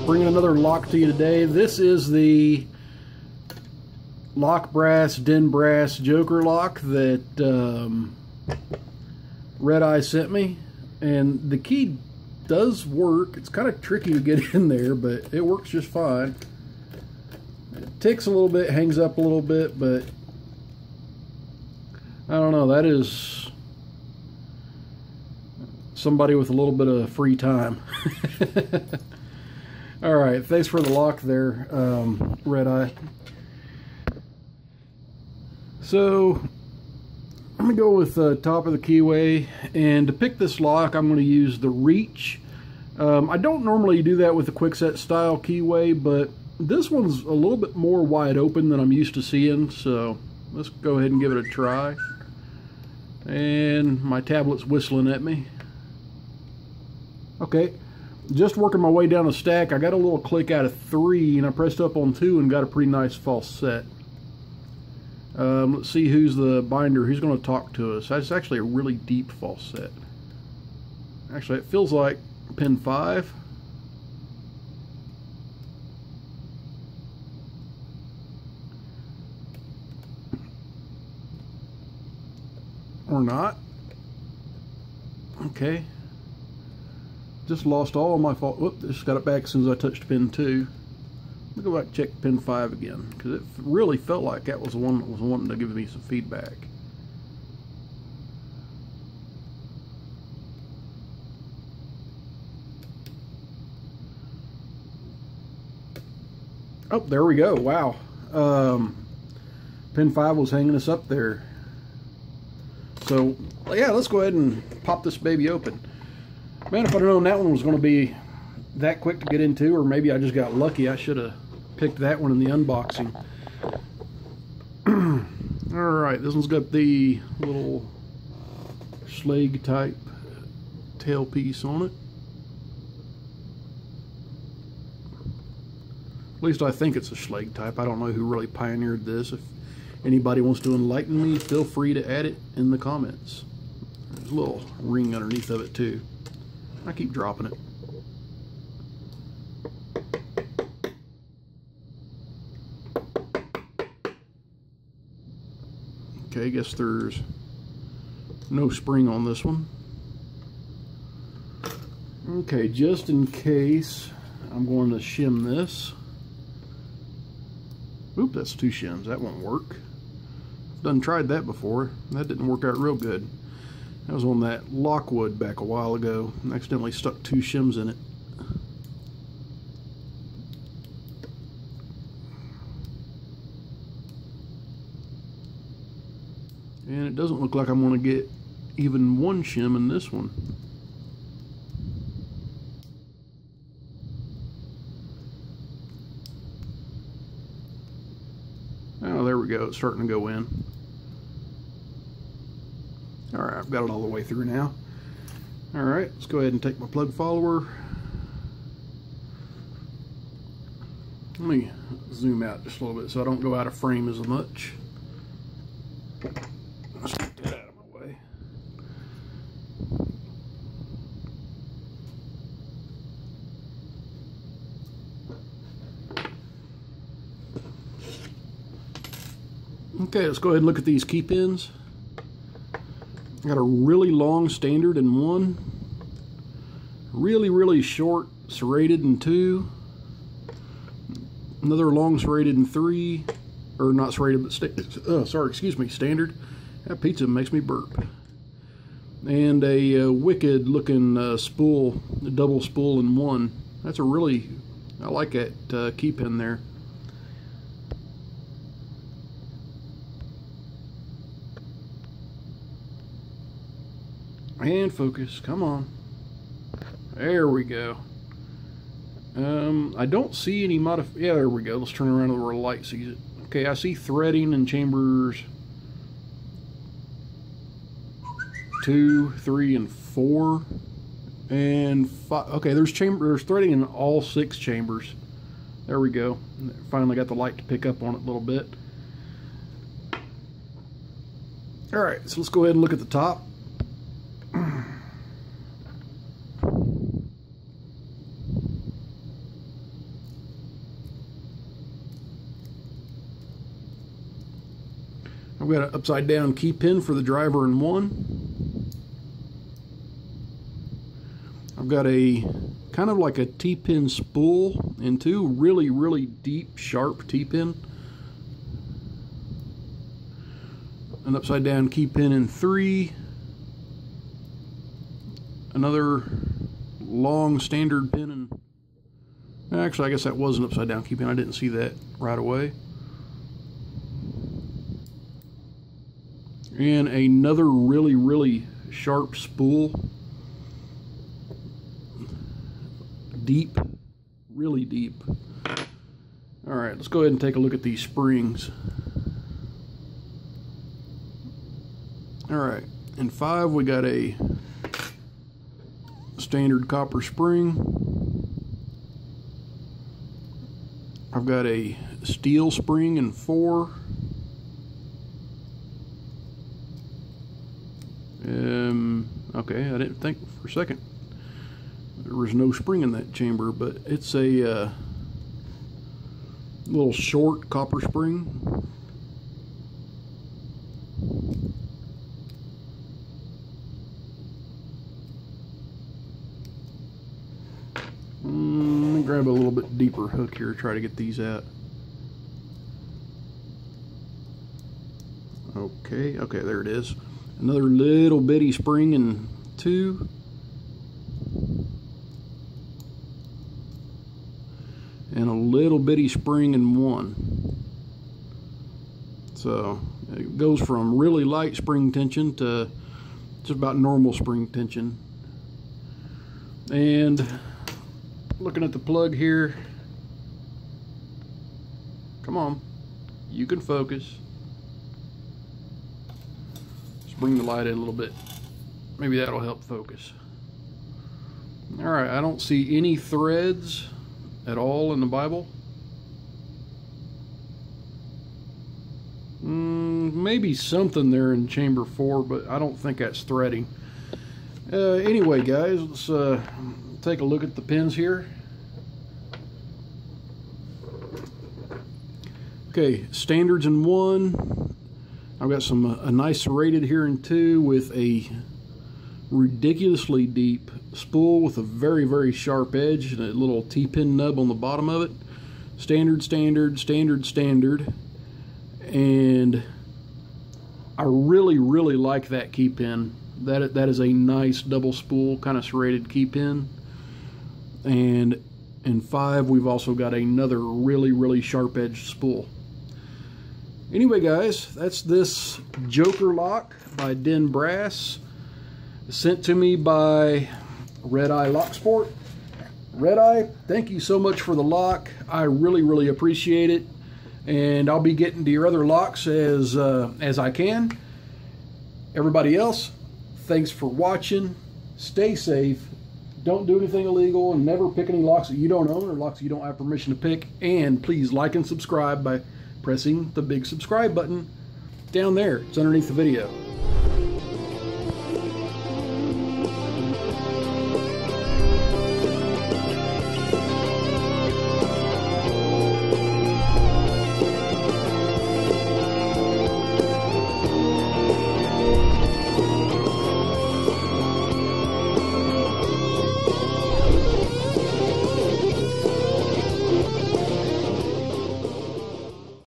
Bringing another lock to you today. This is the lock brass, den brass Joker lock that RedEye sent me, and the key does work. It's kind of tricky to get in there, but it works just fine. It ticks a little bit, hangs up a little bit, but I don't know, that is somebody with a little bit of free time. Alright, thanks for the lock there, RedEye. So, I'm going to go with the top of the keyway, and to pick this lock I'm going to use the reach. I don't normally do that with the quickset style keyway, but this one's a little bit more wide open than I'm used to seeing, so let's go ahead and give it a try. And my tablet's whistling at me. Okay, just working my way down the stack. I got a little click out of 3, and I pressed up on 2 and got a pretty nice false set. Let's see who's the binder, who's going to talk to us. That's actually a really deep false set. Actually, it feels like pin 5. Or not. Okay. Just lost all of my fault. Whoop, just got it back as soon as I touched pin 2. Let me go back and check pin 5 again, because it really felt like that was the one that was wanting to give me some feedback. Oh, there we go. Wow. Pin 5 was hanging us up there. So, yeah, let's go ahead and pop this baby open. Man, if I'd known that one was going to be that quick to get into, or maybe I just got lucky, I should have picked that one in the unboxing. Alright, this one's got the little Schlage type tailpiece on it. At least I think it's a Schlage type. I don't know who really pioneered this. If anybody wants to enlighten me, feel free to add it in the comments. There's a little ring underneath of it too. I keep dropping it. Okay, I guess there's no spring on this one. Okay, just in case, I'm going to shim this. Oop, that's 2 shims. That won't work. I've done tried that before. That didn't work out real good. That was on that Lockwood back a while ago. I accidentally stuck 2 shims in it. And it doesn't look like I'm going to get even 1 shim in this one. Oh, there we go. It's starting to go in. Alright, I've got it all the way through now. Alright, let's go ahead and take my plug follower. Let me zoom out just a little bit so I don't go out of frame as much. Let's get that out of my way. Okay, let's go ahead and look at these key pins. I got a really long standard in 1, really short serrated in 2, another long serrated in 3, or not serrated but standard. That pizza makes me burp. And a wicked looking spool, a double spool in 1. That's a really, I like that key pin there. And focus, come on. There we go. I don't see any yeah, there we go. Let's turn around where the light sees it. Okay, I see threading in chambers 2, 3, and 4, and 5. Okay, there's threading in all 6 chambers. There we go. Finally got the light to pick up on it a little bit. All right, so let's go ahead and look at the top. I've got an upside down key pin for the driver in 1. I've got a kind of like a T-pin spool in 2, really deep, sharp T-pin. An upside down key pin in 3. Another long standard pin in, actually I guess that was an upside down key pin. I didn't see that right away. And another really sharp spool. Deep, really deep. Alright, let's go ahead and take a look at these springs. Alright, in 5 we got a standard copper spring. I've got a steel spring in 4. Okay, I didn't think for a second there was no spring in that chamber, but it's a little short copper spring. Let me grab a little bit deeper hook here, try to get these out. Okay, there it is. Another little bitty spring in 2. And a little bitty spring in 1. So it goes from really light spring tension to just about normal spring tension. And looking at the plug here, come on, you can focus. Just bring the light in a little bit. Maybe that'll help focus. Alright, I don't see any threads at all in the Bible. Maybe something there in chamber 4, but I don't think that's threading. Anyway guys, let's take a look at the pins here. Okay, standards in 1. I've got some a nice serrated here in 2 with a ridiculously deep spool with a very sharp edge and a little T-pin nub on the bottom of it. Standard, standard, standard, standard. And I really like that key pin. That is a nice double spool kind of serrated key pin. And in 5 we've also got another really sharp edged spool. Anyway guys, that's this Joker lock by Den Brass, sent to me by RedEye Locksport. RedEye, thank you so much for the lock. I really appreciate it, and I'll be getting to your other locks as I can. Everybody else, thanks for watching. Stay safe. Don't do anything illegal, and never pick any locks that you don't own or locks you don't have permission to pick. And please like and subscribe by pressing the big subscribe button down there. It's underneath the video.